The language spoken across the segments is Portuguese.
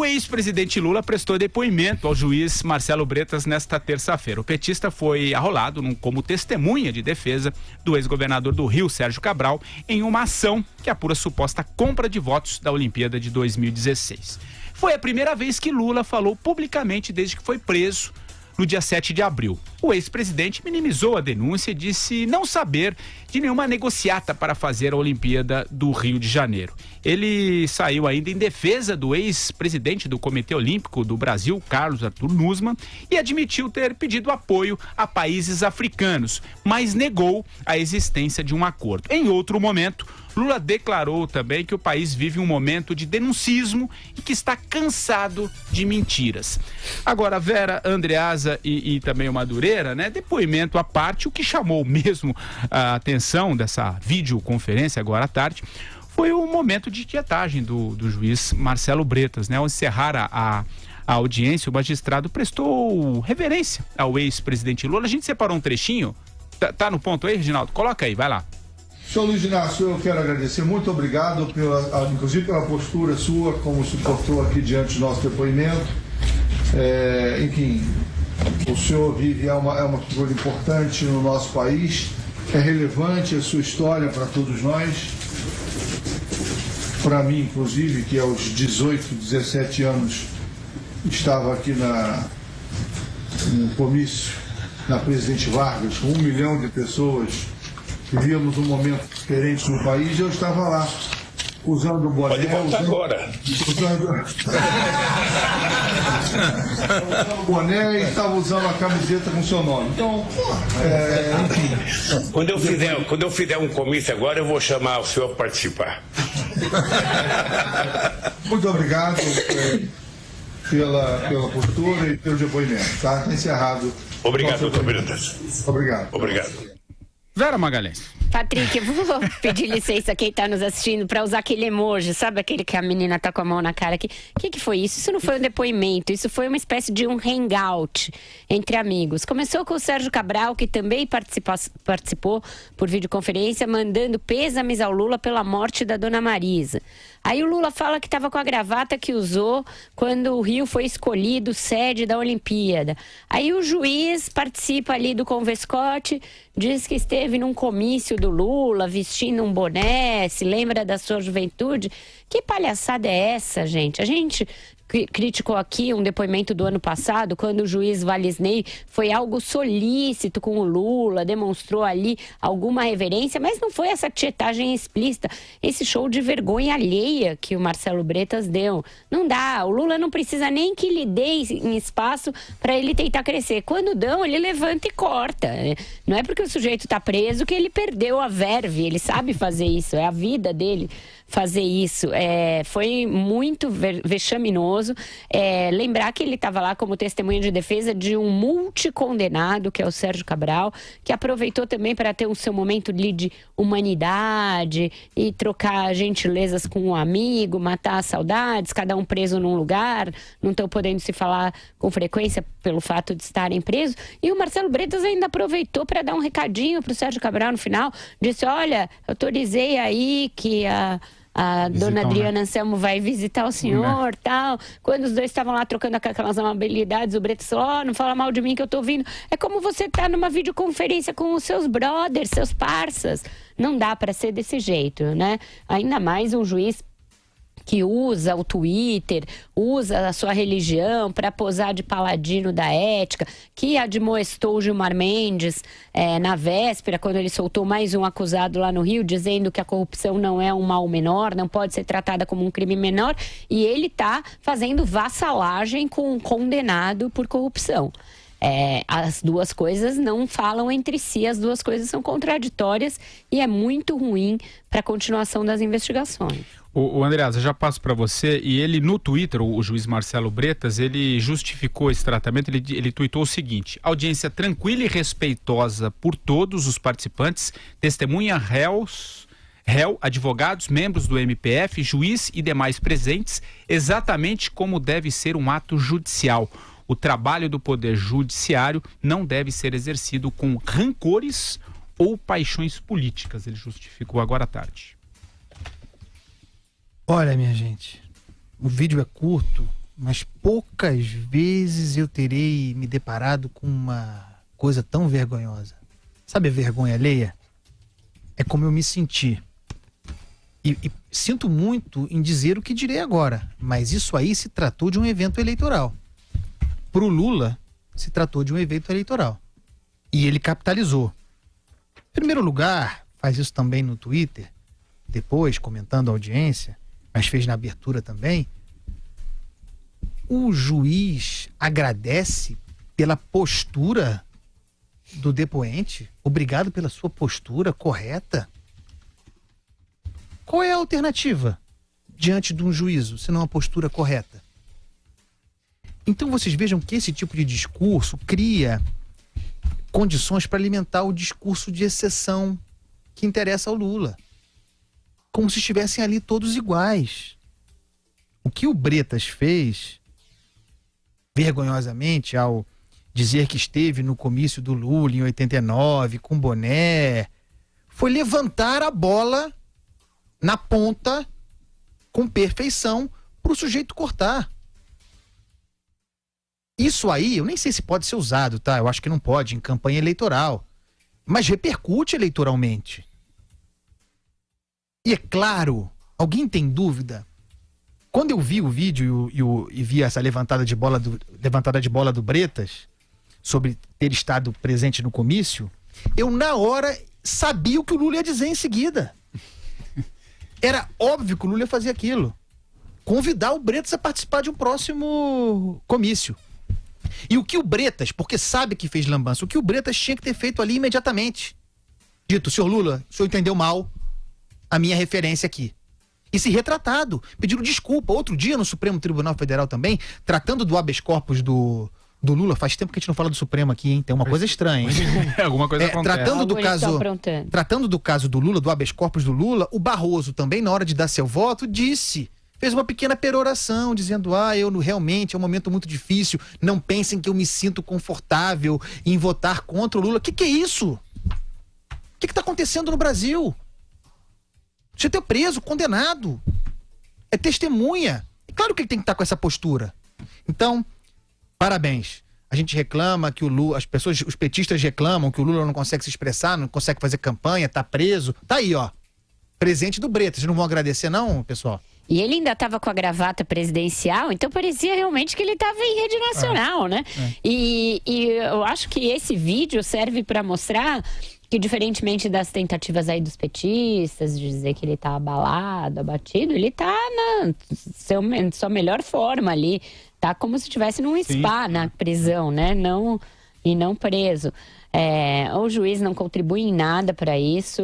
ex-presidente Lula prestou depoimento ao juiz Marcelo Bretas nesta terça-feira. O petista foi arrolado como testemunha de defesa do ex-governador do Rio, Sérgio Cabral, em uma ação que apura suposta compra de votos da Olimpíada de 2016. Foi a primeira vez que Lula falou publicamente desde que foi preso no dia 7 de abril. O ex-presidente minimizou a denúncia e disse não saber de nenhuma negociata para fazer a Olimpíada do Rio de Janeiro. Ele saiu ainda em defesa do ex-presidente do Comitê Olímpico do Brasil, Carlos Arthur Nussmann, e admitiu ter pedido apoio a países africanos, mas negou a existência de um acordo. Em outro momento, Lula declarou também que o país vive um momento de denuncismo e que está cansado de mentiras. Agora, Vera, Andreasa e também o Madureira, né, depoimento à parte, o que chamou mesmo a atenção dessa videoconferência agora à tarde foi o momento de tietagem do juiz Marcelo Bretas, né? Ao encerrar a audiência, o magistrado prestou reverência ao ex-presidente Lula. A gente separou um trechinho, tá no ponto aí, Reginaldo? Coloca aí, vai lá. Senhor Luiz Inácio, eu quero agradecer, muito obrigado, inclusive pela postura sua, como se portou aqui diante do nosso depoimento. Enfim, o senhor vive, é uma figura importante no nosso país, é relevante a sua história para todos nós, para mim, inclusive, que aos 18, 17 anos estava aqui no comício na Presidente Vargas, com 1 milhão de pessoas. Vivíamos um momento diferente no país e eu estava lá, usando o boné. Pode voltar agora. Usando o boné e estava usando a camiseta com seu nome. Então, enfim. Quando eu fizer um comício agora, eu vou chamar o senhor para participar. Muito obrigado pela postura e pelo depoimento. Tá encerrado. Obrigado, doutor Bretas. Obrigado. Obrigado. Vera Magalhães. Patrick, eu vou pedir licença a quem tá nos assistindo para usar aquele emoji, sabe aquele que a menina tá com a mão na cara aqui? O que foi isso? Isso não foi um depoimento, isso foi uma espécie de um hangout entre amigos. Começou com o Sérgio Cabral, que também participou por videoconferência, mandando pêsames ao Lula pela morte da dona Marisa. Aí o Lula fala que estava com a gravata que usou quando o Rio foi escolhido sede da Olimpíada. Aí o juiz participa ali do Convescote, diz que esteve num comício do Lula, vestindo um boné, se lembra da sua juventude. Que palhaçada é essa, gente? A gente criticou aqui um depoimento do ano passado, quando o juiz Valisney foi algo solícito com o Lula, demonstrou ali alguma reverência, mas não foi essa tietagem explícita, esse show de vergonha alheia que o Marcelo Bretas deu. Não dá, o Lula não precisa nem que lhe dê em espaço para ele tentar crescer. Quando dão, ele levanta e corta. Não é porque o sujeito está preso que ele perdeu a verve, ele sabe fazer isso, é a vida dele fazer isso. Foi muito vexaminoso. Lembrar que ele estava lá como testemunha de defesa de um multicondenado, que é o Sérgio Cabral, que aproveitou também para ter o seu momento de humanidade e trocar gentilezas com um amigo, matar as saudades, cada um preso num lugar, não estão podendo se falar com frequência pelo fato de estarem presos. E o Marcelo Bretas ainda aproveitou para dar um recadinho para o Sérgio Cabral no final, disse: olha, autorizei aí que a dona Adriana Anselmo vai visitar o senhor, tal. Quando os dois estavam lá trocando aquelas amabilidades, o Bretas falou: não fala mal de mim que eu tô ouvindo. É como você tá numa videoconferência com os seus brothers, seus parças. Não dá para ser desse jeito, né? Ainda mais um juiz que usa o Twitter, usa a sua religião para posar de paladino da ética, que admoestou o Gilmar Mendes na véspera, quando ele soltou mais um acusado lá no Rio, dizendo que a corrupção não é um mal menor, não pode ser tratada como um crime menor, e ele está fazendo vassalagem com um condenado por corrupção. As duas coisas não falam entre si, as duas coisas são contraditórias e é muito ruim para a continuação das investigações. O Andreasa, já passo para você, e ele no Twitter, o juiz Marcelo Bretas, ele justificou esse tratamento, ele tuitou o seguinte: audiência tranquila e respeitosa por todos os participantes, testemunha, réu, advogados, membros do MPF, juiz e demais presentes, exatamente como deve ser um ato judicial. O trabalho do Poder Judiciário não deve ser exercido com rancores ou paixões políticas, ele justificou agora à tarde. Olha, minha gente, o vídeo é curto, mas poucas vezes eu terei me deparado com uma coisa tão vergonhosa. Sabe a vergonha alheia? É como eu me senti. E sinto muito em dizer o que direi agora, mas isso aí se tratou de um evento eleitoral. Pro Lula, se tratou de um evento eleitoral. E ele capitalizou. Em primeiro lugar, faz isso também no Twitter, depois comentando a audiência, mas fez na abertura também. O juiz agradece pela postura do depoente. Obrigado pela sua postura correta. Qual é a alternativa diante de um juízo, se não a postura correta? Então vocês vejam que esse tipo de discurso cria condições para alimentar o discurso de exceção que interessa ao Lula. Como se estivessem ali todos iguais. O que o Bretas fez, vergonhosamente, ao dizer que esteve no comício do Lula em 89, com boné, foi levantar a bola na ponta, com perfeição, para o sujeito cortar. Isso aí, eu nem sei se pode ser usado, tá? Eu acho que não pode, em campanha eleitoral. Mas repercute eleitoralmente. E é claro, alguém tem dúvida? Quando eu vi o vídeo e vi essa levantada de bola do Bretas, sobre ter estado presente no comício, eu na hora sabia o que o Lula ia dizer em seguida. Era óbvio que o Lula ia fazer aquilo. Convidar o Bretas a participar de um próximo comício. E o que o Bretas, porque sabe que fez lambança, o que o Bretas tinha que ter feito ali imediatamente. Dito, senhor Lula, o senhor entendeu mal a minha referência aqui. E se retratado, pedindo desculpa. Outro dia no Supremo Tribunal Federal também, tratando do habeas corpus do Lula. Faz tempo que a gente não fala do Supremo aqui, hein? Tem uma coisa estranha, hein? Alguma coisa acontece. Tratando do caso do Lula, do habeas corpus do Lula, o Barroso também, na hora de dar seu voto, fez uma pequena peroração, dizendo, realmente é um momento muito difícil, não pensem que eu me sinto confortável em votar contra o Lula. Que é isso? O que tá acontecendo no Brasil? Você ter preso, condenado. É testemunha. É claro que ele tem que estar com essa postura. Então, parabéns. A gente reclama que o Lula, os petistas reclamam que o Lula não consegue se expressar, não consegue fazer campanha, tá preso. Tá aí, ó. Presente do Bretas. Vocês não vão agradecer não, pessoal? E ele ainda estava com a gravata presidencial, então parecia realmente que ele estava em rede nacional, né? E eu acho que esse vídeo serve para mostrar que, diferentemente das tentativas aí dos petistas, de dizer que ele tá abalado, abatido, ele tá na sua melhor forma ali. Tá como se estivesse num spa na prisão, né? Não preso. O juiz não contribui em nada para isso.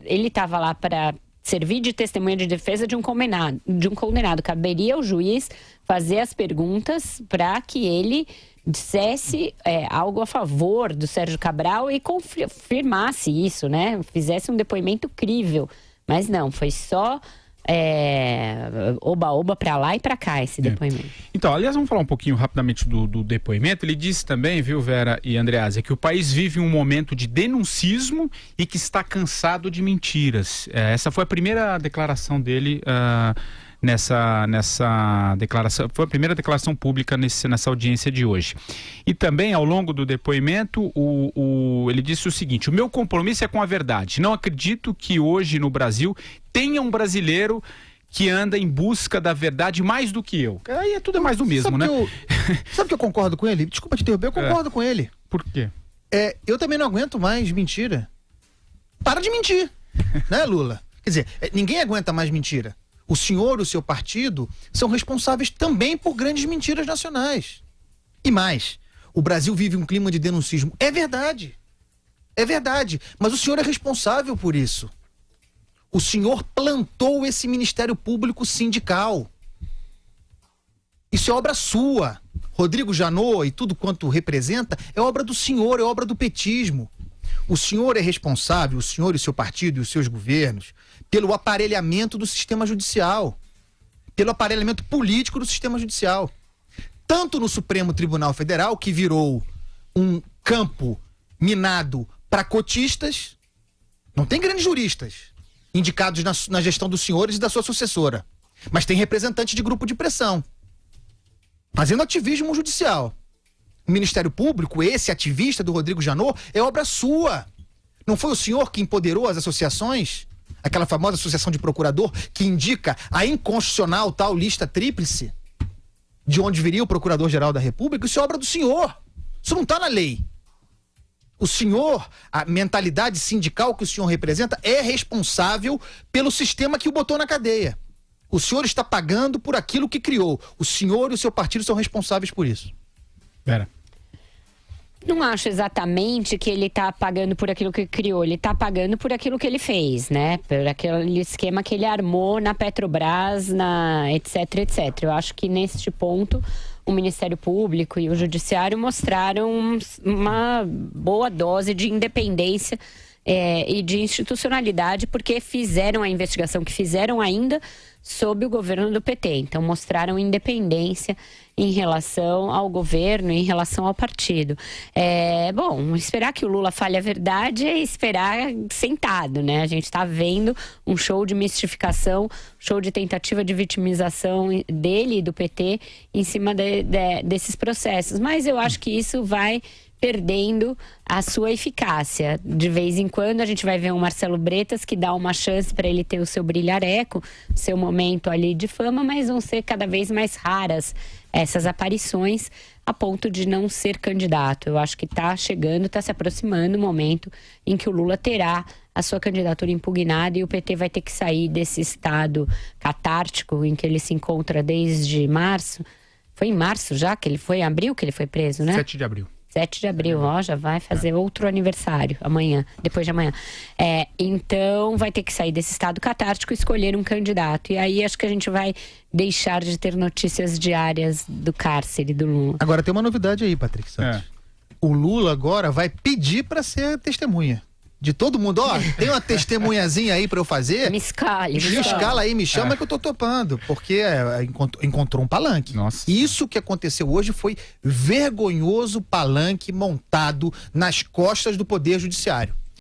Ele estava lá para servir de testemunha de defesa de um condenado. Caberia ao juiz fazer as perguntas para que ele dissesse algo a favor do Sérgio Cabral e confirmasse isso, né? Fizesse um depoimento crível. Mas não, foi só oba-oba pra lá e pra cá esse depoimento. Então, aliás, vamos falar um pouquinho rapidamente do depoimento. Ele disse também, viu, Vera e Andreasa, que o país vive um momento de denuncismo e que está cansado de mentiras. Essa foi a primeira declaração dele nessa declaração, foi a primeira declaração pública nessa audiência de hoje. E também, ao longo do depoimento, ele disse o seguinte: o meu compromisso é com a verdade. Não acredito que hoje no Brasil tenha um brasileiro que anda em busca da verdade mais do que eu. Aí tudo é mais do mesmo, né? Sabe que eu concordo com ele? Desculpa te interromper, eu concordo com ele. Por quê? Eu também não aguento mais mentira. Para de mentir, né, Lula? Quer dizer, ninguém aguenta mais mentira. O senhor e o seu partido são responsáveis também por grandes mentiras nacionais. E mais, o Brasil vive um clima de denuncismo. É verdade, mas o senhor é responsável por isso. O senhor plantou esse Ministério Público sindical. Isso é obra sua. Rodrigo Janot e tudo quanto representa é obra do senhor, é obra do petismo. O senhor é responsável, o senhor e seu partido e os seus governos, pelo aparelhamento do sistema judicial, pelo aparelhamento político do sistema judicial. Tanto no Supremo Tribunal Federal, que virou um campo minado para cotistas, não tem grandes juristas indicados na gestão dos senhores e da sua sucessora, mas tem representante de grupo de pressão. fazendo ativismo judicial. O Ministério Público, esse ativista do Rodrigo Janot, é obra sua. Não foi o senhor que empoderou as associações? Aquela famosa associação de procurador que indica a inconstitucional tal lista tríplice, de onde viria o Procurador-Geral da República? Isso é obra do senhor. Isso não está na lei. O senhor, a mentalidade sindical que o senhor representa, é responsável pelo sistema que o botou na cadeia. O senhor está pagando por aquilo que criou. O senhor e o seu partido são responsáveis por isso. Vera. Não acho exatamente que ele está pagando por aquilo que criou, ele está pagando por aquilo que ele fez, né? Por aquele esquema que ele armou na Petrobras, etc. Eu acho que neste ponto o Ministério Público e o Judiciário mostraram uma boa dose de independência e de institucionalidade, porque fizeram a investigação que fizeram ainda sob o governo do PT. Então mostraram independência em relação ao governo, em relação ao partido. Bom, esperar que o Lula fale a verdade é esperar sentado, né? A gente está vendo um show de mistificação, show de tentativa de vitimização dele e do PT em cima desses processos. Mas eu acho que isso vai perdendo a sua eficácia. De vez em quando a gente vai ver um Marcelo Bretas que dá uma chance para ele ter o seu brilhareco, seu momento ali de fama, mas vão ser cada vez mais raras essas aparições a ponto de não ser candidato. Eu acho que está chegando, está se aproximando o momento em que o Lula terá a sua candidatura impugnada e o PT vai ter que sair desse estado catártico em que ele se encontra desde março. Foi em março já que ele foi, em abril que ele foi preso, né? 7 de abril. 7 de abril, já vai fazer outro aniversário amanhã, depois de amanhã. Então vai ter que sair desse estado catártico e escolher um candidato. E aí acho que a gente vai deixar de ter notícias diárias do cárcere do Lula. Agora tem uma novidade aí, Patrick Santos. O Lula agora vai pedir para ser testemunha. De todo mundo, tem uma testemunhazinha aí pra eu fazer? Me escala aí, me chama que eu tô topando. Porque encontrou um palanque. Nossa. Isso que aconteceu hoje foi vergonhoso palanque montado nas costas do Poder Judiciário.